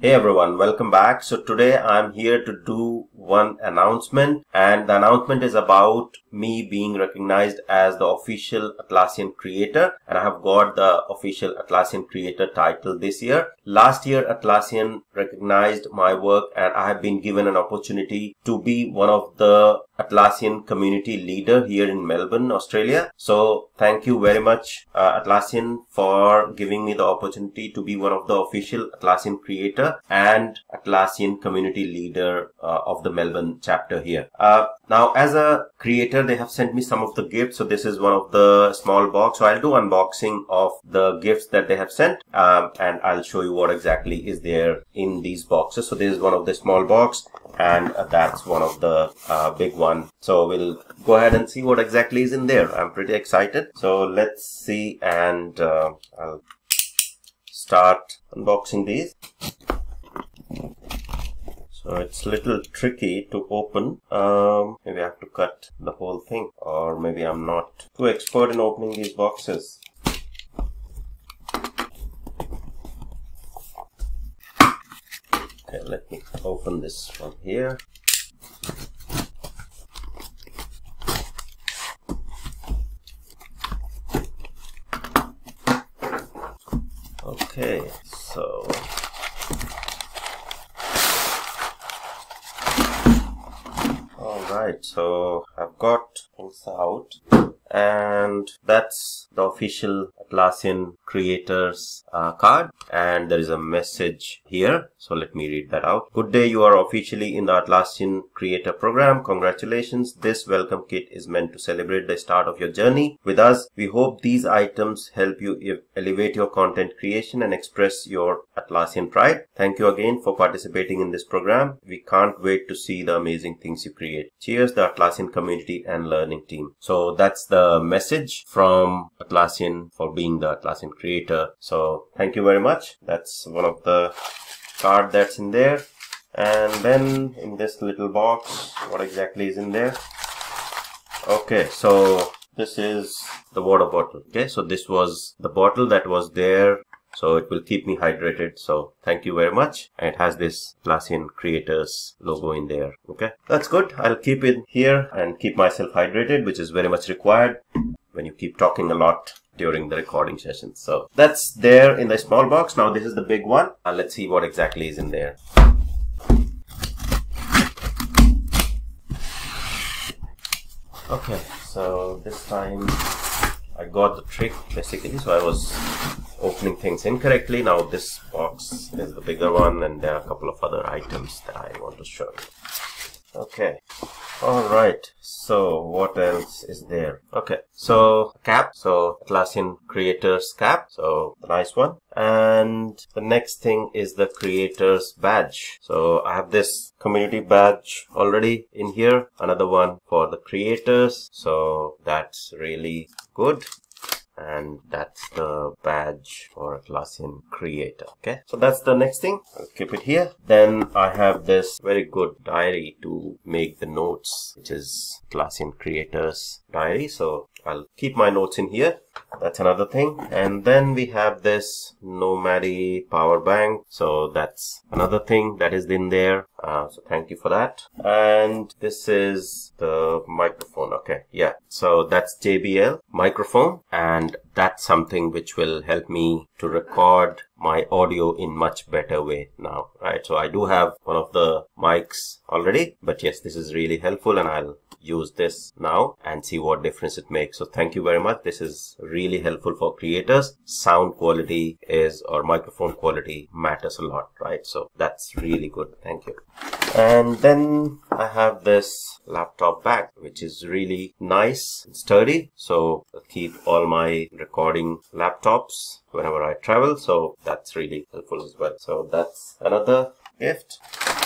Hey everyone, welcome back. So today I'm here to do one announcement, and the announcement is about me being recognized as the official Atlassian creator, and I have got the official Atlassian creator title this year. Last year Atlassian recognized my work and I have been given an opportunity to be one of the Atlassian community leader here in Melbourne, Australia. So thank you very much Atlassian for giving me the opportunity to be one of the official Atlassian creator and Atlassian community leader of the Melbourne chapter here. Now as a creator, they have sent me some of the gifts. So this is one of the small box. So I'll do unboxing of the gifts that they have sent and I'll show you what exactly is there in these boxes. So this is one of the small box and that's one of the big one. So we'll go ahead and see what exactly is in there. I'm pretty excited. So let's see, and I'll start unboxing these. So it's a little tricky to open. Maybe I have to cut the whole thing, or maybe I'm not too expert in opening these boxes. Okay, let me open this from here. Okay, so alright, so I've got things out, and that's the official Atlassian creators card, and there is a message here. So let me read that out. Good day, you are officially in the Atlassian creator program. Congratulations. This welcome kit is meant to celebrate the start of your journey with us. We hope these items help you elevate your content creation and express your Atlassian pride. Thank you again for participating in this program. We can't wait to see the amazing things you create. Cheers, the Atlassian community and learning team. So that's the message from Atlassian for being the Atlassian creator. So thank you very much. That's one of the card that's in there. And then in this little box, what exactly is in there? Okay, so this is the water bottle. Okay, so this was the bottle that was there, so it will keep me hydrated. So thank you very much. And it has this Atlassian creators logo in there. Okay, that's good. I'll keep it here and keep myself hydrated, which is very much required when you keep talking a lot during the recording sessions. So that's there in the small box. Now this is the big one. Let's see what exactly is in there. Okay, so this time I got the trick basically. So I was opening things incorrectly. Now this box is the bigger one, and there are a couple of other items that I want to show you. Okay. Alright, so what else is there? Okay, so cap, so Atlassian creators cap, so the nice one. And the next thing is the creators badge. So I have this community badge already in here, another one for the creators, so that's really good. And that's the badge for Atlassian creator. Okay, so that's the next thing. I'll keep it here. Then I have this very good diary to make the notes, which is Atlassian creators diary. So I'll keep my notes in here. That's another thing. And then we have this Nomady power bank. So that's another thing that is in there. So thank you for that. And this is the microphone. Okay, yeah. So that's JBL microphone, and that's something which will help me to record my audio in much better way now, right? So I do have one of the mics already, but yes, this is really helpful, and I'll use this now and see what difference it makes. So thank you very much. This is really helpful for creators. Sound quality is, or microphone quality matters a lot, right? So that's really good. Thank you. And then I have this laptop bag, which is really nice and sturdy. So I'll keep all my recording laptops whenever I travel. So that's really helpful as well. So that's another gift.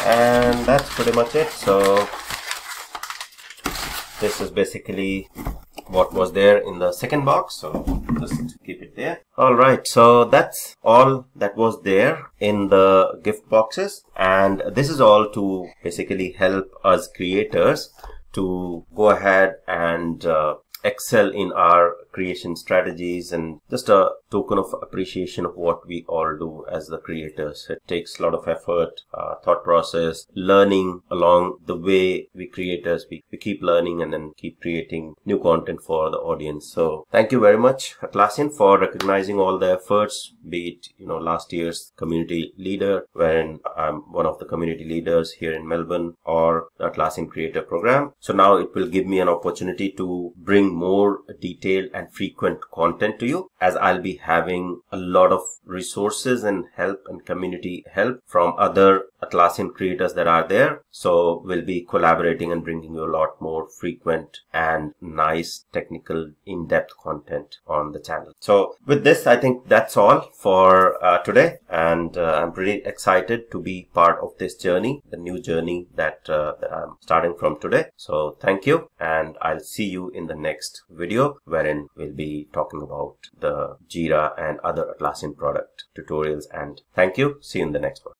And that's pretty much it. So this is basically what was there in the second box, so just keep it there. Alright, so that's all that was there in the gift boxes, and this is all to basically help us creators to go ahead and excel in our creation strategies, and just a token of appreciation of what we all do as the creators. It takes a lot of effort, thought process, learning along the way we creators. We keep learning and then keep creating new content for the audience. So thank you very much, Atlassian, for recognizing all the efforts, be it, last year's community leader, wherein I'm one of the community leaders here in Melbourne, or the Atlassian Creator Program. So now it will give me an opportunity to bring more detailed and frequent content to you, as I'll be having a lot of resources and help and community help from other Atlassian creators that are there. So we'll be collaborating and bringing you a lot more frequent and nice technical in-depth content on the channel. So with this, I think that's all for today, and I'm pretty excited to be part of this journey, the new journey that I'm starting from today. So thank you, and I'll see you in the next video, wherein we'll be talking about the Jira and other Atlassian product tutorials. And thank you. See you in the next one.